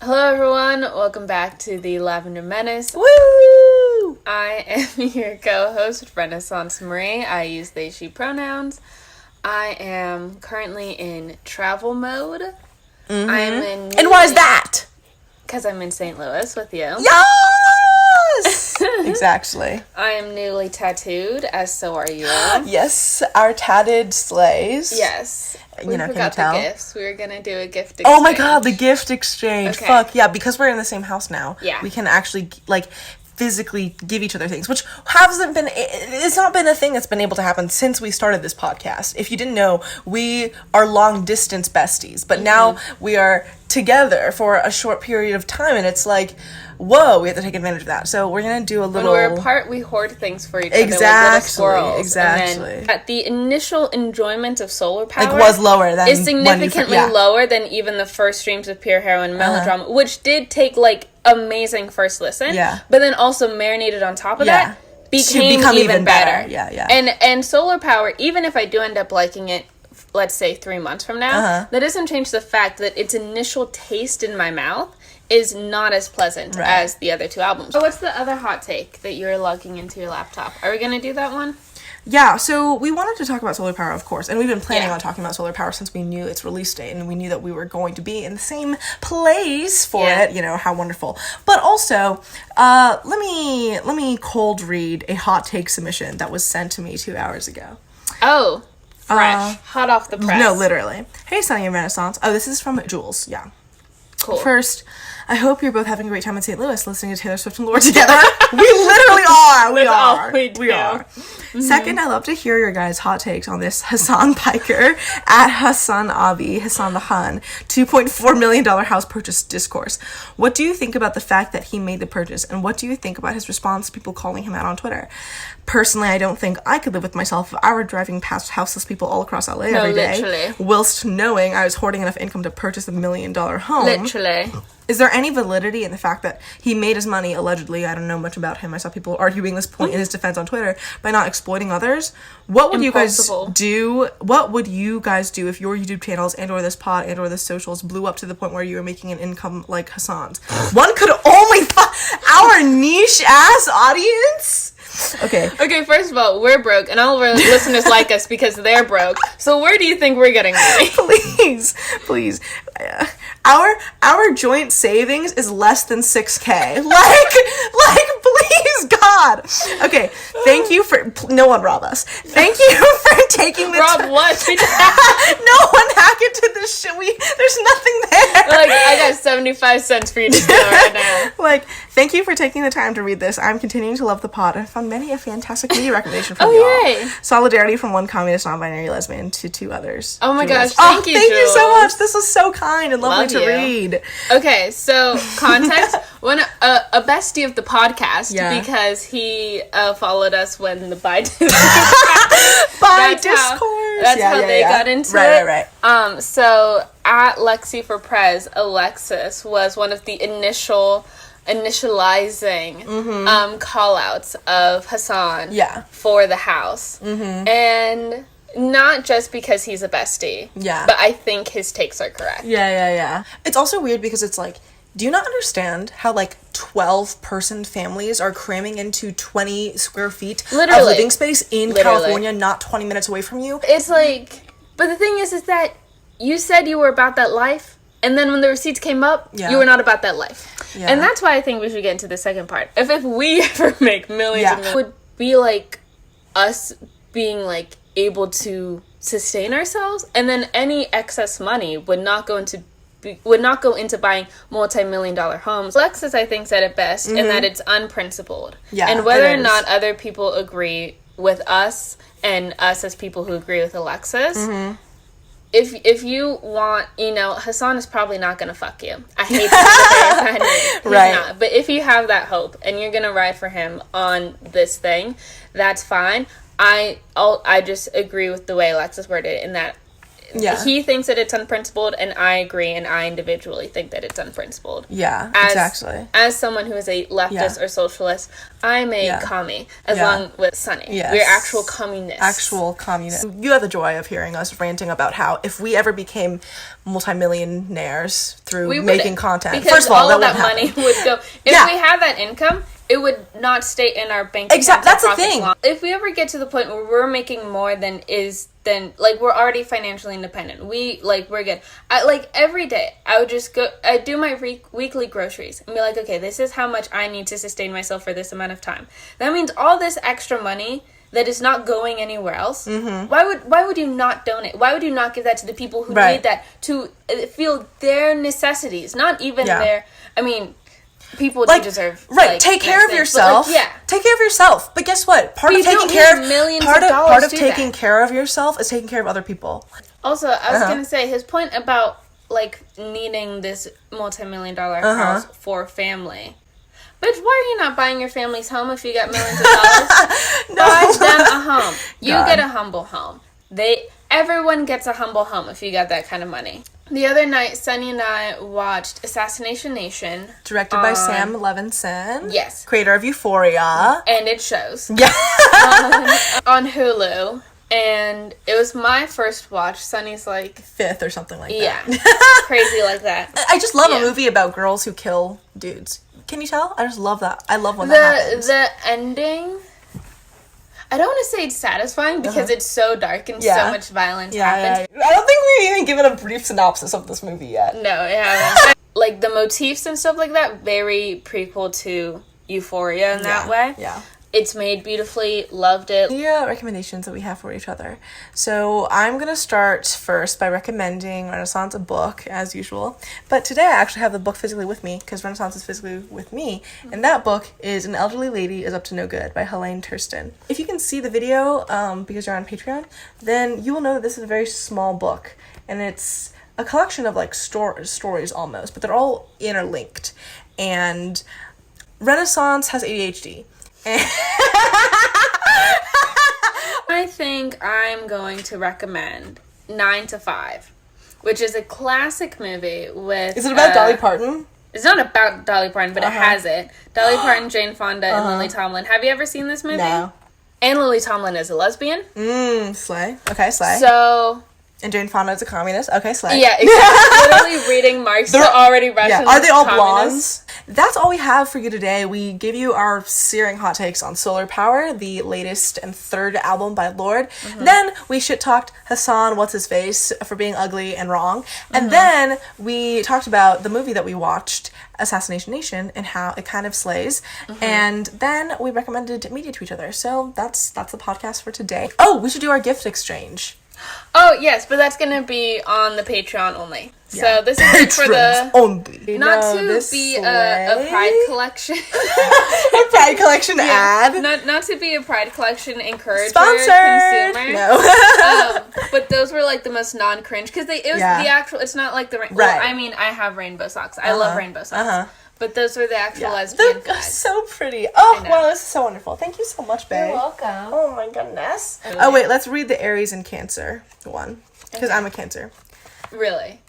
Hello everyone, welcome back to the Lavender Menace. Woo! I am your co-host, Renaissance Marie. I use they, she pronouns. I am currently in travel mode. Mm-hmm. I'm in... And why is that? Because I'm in St. Louis with you. Yes! Exactly. I am newly tattooed, as so are you. Yes, our tatted slays. Yes. We can you forgot tell? the gifts. We were going to do a gift exchange. Oh my god, the gift exchange. Okay. Fuck, yeah, because we're in the same house now. Yeah. We can actually, physically give each other things, which hasn't been, it's not been a thing that's been able to happen since we started this podcast. If you didn't know, we are long distance besties, but now we are together for a short period of time, and it's like, whoa, we have to take advantage of that. So we're gonna do a little... When we're apart, we hoard things for each other like little squirrels. Exactly. And then the initial enjoyment of solar power was lower than is significantly lower than even the first streams of pure heroine melodrama, which did take amazing first listen. Yeah. But then also marinated on top of that became even better. Yeah. And solar power, even if I do end up liking it, let's say 3 months from now, that doesn't change the fact that its initial taste in my mouth is not as pleasant as the other two albums. So what's the other hot take that you're logging into your laptop? Are we going to do that one? Yeah, so we wanted to talk about solar power, of course, and we've been planning on talking about solar power since we knew its release date, and we knew that we were going to be in the same place for it. You know, how wonderful. But also, let me cold read a hot take submission that was sent to me 2 hours ago. Oh, fresh. Hot off the press. No, literally. Hey, Sunny and Renaissance. Oh, this is from Jules. Yeah. Cool. First, I hope you're both having a great time in St. Louis listening to Taylor Swift and Lorde together. We literally are. We are. We are. Mm-hmm. Second, I love to hear your guys' hot takes on this Hasan Piker at Hasan the Hun, $2.4 million house purchase discourse. What do you think about the fact that he made the purchase, and what do you think about his response to people calling him out on Twitter? Personally, I don't think I could live with myself if I were driving past houseless people all across LA every day, whilst knowing I was hoarding enough income to purchase $1 million home. Literally. Is there any validity in the fact that he made his money, allegedly, I don't know much about him, I saw people arguing this point in his defense on Twitter, by not exploiting others? What would you guys do? What would you guys do if your YouTube channels and or this pod and or the socials blew up to the point where you were making an income like Hasan's? One could only our niche ass audience? Okay, first of all, we're broke, and all of our listeners like us because they're broke. So where do you think we're getting money? Please. Our joint savings is less than $6,000. Please, God. Okay, thank you for... No one rob us. Thank you for taking the Rob what? No one hack into this shit. There's nothing there. I got 75 cents for you to steal right now. Thank you for taking the time to read this. I'm continuing to love the pod and found many a fantastic media recommendation from y'all. Yay. Solidarity from one communist non-binary lesbian to 2 others. Oh my Jules. gosh, thank you, thank Jules. you so much. This was so kind and lovely to read. Okay, so context. When a bestie of the podcast, because he followed us when the Biden by discourse. That's how they got into it. Right. So at Lexi for Prez, Alexis was one of the initializing call-outs of Hasan for the house. And not just because he's a bestie, but I think his takes are correct. Yeah. It's also weird because it's do you not understand how 12-person families are cramming into 20 square feet of living space in California, not 20 minutes away from you? It's but the thing is that you said you were about that life, and then when the receipts came up, you were not about that life. Yeah. And that's why I think we should get into the second part. If we ever make millions, it would be us being able to sustain ourselves, and then any excess money would not go into buying multi-million-dollar homes. Alexis, I think, said it best, in that it's unprincipled. Yeah, and whether or not other people agree with us, and us as people who agree with Alexis, if you want, Hasan is probably not going to fuck you. I hate to say he's not. But if you have that hope, and you're going to ride for him on this thing, that's fine. I just agree with the way Alexis worded it, in that he thinks that it's unprincipled, and I agree, and I individually think that it's unprincipled. Yeah, exactly. As someone who is a leftist or socialist, I'm a commie, along with Sunny. Yes. We're actual communists. Actual communists. You have the joy of hearing us ranting about how if we ever became multimillionaires through making content, because first of all, that money would go. If we had that income, it would not stay in our bank account. Exactly, that's the thing. If we ever get to the point where we're making more than like, we're already financially independent. We're good. Every day, I would just go, I'd do my weekly groceries and be like, okay, this is how much I need to sustain myself for this amount of time. That means all this extra money that is not going anywhere else. Mm-hmm. Why would you not donate? Why would you not give that to the people who need that to feel their necessities? Not even their, people do deserve take care of yourself. Take care of yourself. But guess what? Part of taking care of yourself is taking care of other people. Also, I was gonna say his point about needing this multi-million-dollar house for family. Bitch, why are you not buying your family's home if you got millions of dollars? Buy them a home. You get a humble home. Everyone gets a humble home if you got that kind of money. The other night, Sunny and I watched Assassination Nation. Directed by Sam Levinson. Yes. Creator of Euphoria. And it shows. Yeah. On Hulu. And it was my first watch. Sunny's fifth or something like that. Yeah. Crazy like that. I just love a movie about girls who kill dudes. Can you tell? I just love that. I love when that happens. The ending, I don't want to say it's satisfying because it's so dark and so much violence happens. I don't think we've even given a brief synopsis of this movie yet. No, it hasn't. The motifs and stuff like that, very prequel to Euphoria in that way. Yeah. It's made beautifully, loved it. Yeah, recommendations that we have for each other. So I'm going to start first by recommending Renaissance a book, as usual. But today I actually have the book physically with me, because Renaissance is physically with me. And that book is An Elderly Lady is Up to No Good by Helene Thurston. If you can see the video, because you're on Patreon, then you will know that this is a very small book. And it's a collection of stories almost, but they're all interlinked. And Renaissance has ADHD. I think I'm going to recommend 9 to 5, which is a classic movie with... Is it about Dolly Parton? It's not about Dolly Parton, but it has it. Dolly Parton, Jane Fonda, and Lily Tomlin. Have you ever seen this movie? No. And Lily Tomlin is a lesbian. Slay. Okay, slay. So... And Jane Fonda is a communist. Okay, slay. Yeah, exactly. Literally reading Marx to already Russian. Yeah. Are they all blondes? That's all we have for you today. We gave you our searing hot takes on Solar Power, the latest and third album by Lorde. Mm-hmm. Then we shit-talked Hasan, what's-his-face, for being ugly and wrong. And then we talked about the movie that we watched, Assassination Nation, and how it kind of slays. Mm-hmm. And then we recommended media to each other. So that's the podcast for today. Oh, we should do our gift exchange. Oh, yes, but that's going to be on the Patreon only. Yeah. So this is for the... only. Not to be a Pride Collection. A Pride Collection ad. Not to be a Pride Collection encourager. Sponsored. Consumer. No. But those were the most non-cringe. Because it was the actual... It's not like the... Right. Well, I have rainbow socks. I love rainbow socks. But those were the actual lesbian They're so pretty. Oh, wow, this is so wonderful. Thank you so much, babe. You're welcome. Oh, my goodness. Oh, wait, let's read the Aries and Cancer one. Because I'm a Cancer. Really?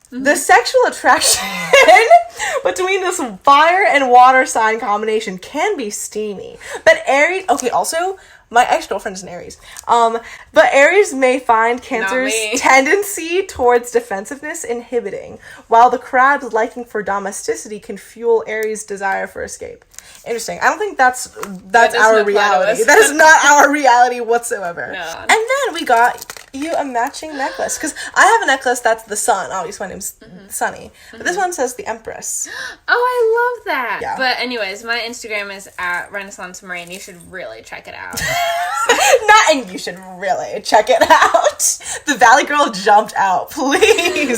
The sexual attraction between this fire and water sign combination can be steamy. But Aries... Okay, also... My ex-girlfriend is an Aries. But Aries may find Cancer's tendency towards defensiveness inhibiting, while the crab's liking for domesticity can fuel Aries' desire for escape. Interesting. I don't think that's our reality. That is not our reality whatsoever. No. And then we got you a matching necklace. Because I have a necklace that's the sun. Obviously, my name's Sunny. But this one says the Empress. Oh, I love that. Yeah. But anyways, my Instagram is at Renaissance Marine. You should really check it out. And you should really check it out. The Valley Girl jumped out. Please.